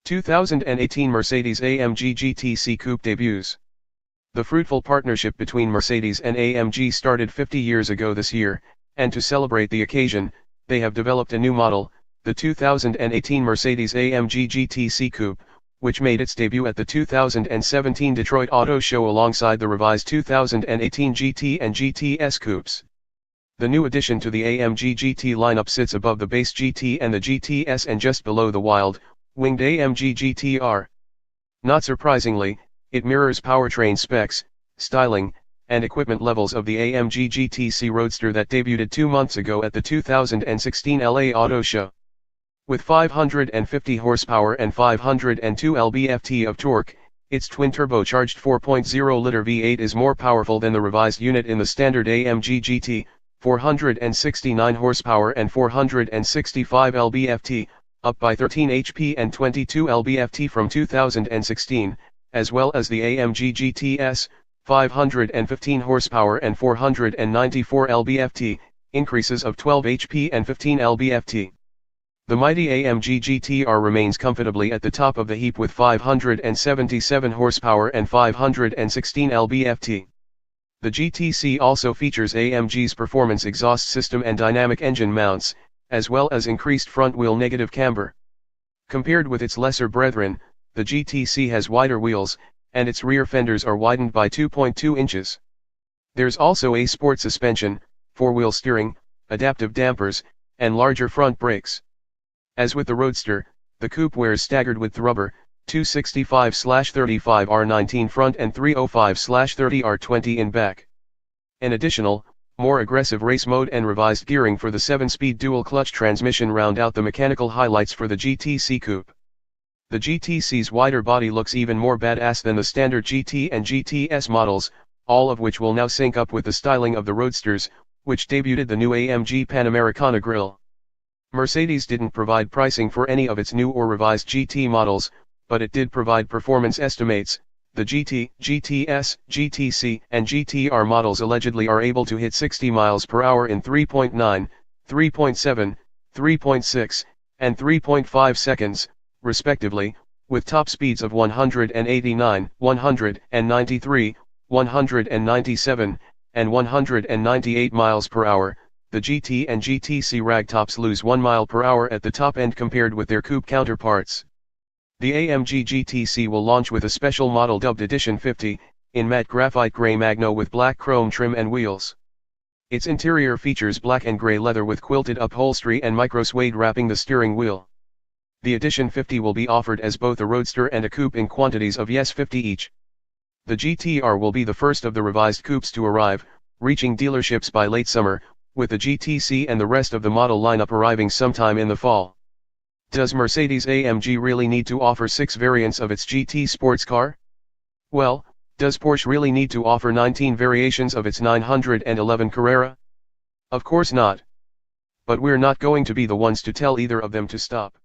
2018 Mercedes-AMG GT C Coupe debuts. The fruitful partnership between Mercedes and AMG started 50 years ago this year, and to celebrate the occasion, they have developed a new model, the 2018 Mercedes-AMG GT C Coupe, which made its debut at the 2017 Detroit Auto Show alongside the revised 2018 GT and GTS coupes. The new addition to the AMG GT lineup sits above the base GT and the GTS and just below the winged AMG GT-R. Not surprisingly, it mirrors powertrain specs, styling, and equipment levels of the AMG GT C Roadster that debuted 2 months ago at the 2016 LA Auto Show. With 550 horsepower and 502 lb-ft of torque, its twin-turbocharged 4.0-liter V8 is more powerful than the revised unit in the standard AMG GT, 469 horsepower and 465 lb-ft, up by 13 HP and 22 lb-ft from 2016, as well as the AMG GTS, 515 horsepower and 494 lb-ft, increases of 12 HP and 15 lb-ft. The mighty AMG GT-R remains comfortably at the top of the heap with 577 horsepower and 516 lb-ft. The GTC also features AMG's performance exhaust system and dynamic engine mounts, as well as increased front-wheel negative camber. Compared with its lesser brethren, the GTC has wider wheels, and its rear fenders are widened by 2.2 inches. There's also a sport suspension, 4-wheel steering, adaptive dampers, and larger front brakes. As with the Roadster, the coupe wears staggered width rubber, 265/35 R19 front and 305/30 R20 in back. An additional, more aggressive race mode and revised gearing for the 7-speed dual-clutch transmission round out the mechanical highlights for the GTC coupe. The GTC's wider body looks even more badass than the standard GT and GTS models, all of which will now sync up with the styling of the Roadsters, which debuted the new AMG Panamericana grille. Mercedes didn't provide pricing for any of its new or revised GT models, but it did provide performance estimates. The GT, GTS, GTC, and GT-R models allegedly are able to hit 60 miles per hour in 3.9, 3.7, 3.6, and 3.5 seconds, respectively, with top speeds of 189, 193, 197, and 198 miles per hour. The GT and GTC ragtops lose 1 mile per hour at the top end compared with their coupe counterparts. The AMG GTC will launch with a special model dubbed Edition 50, in matte graphite grey magno with black chrome trim and wheels. Its interior features black and grey leather with quilted upholstery and micro suede wrapping the steering wheel. The Edition 50 will be offered as both a Roadster and a coupe in quantities of 50 each. The GT-R will be the first of the revised coupes to arrive, reaching dealerships by late summer, with the GTC and the rest of the model lineup arriving sometime in the fall. Does Mercedes-AMG really need to offer 6 variants of its GT sports car? Well, does Porsche really need to offer 19 variations of its 911 Carrera? Of course not. But we're not going to be the ones to tell either of them to stop.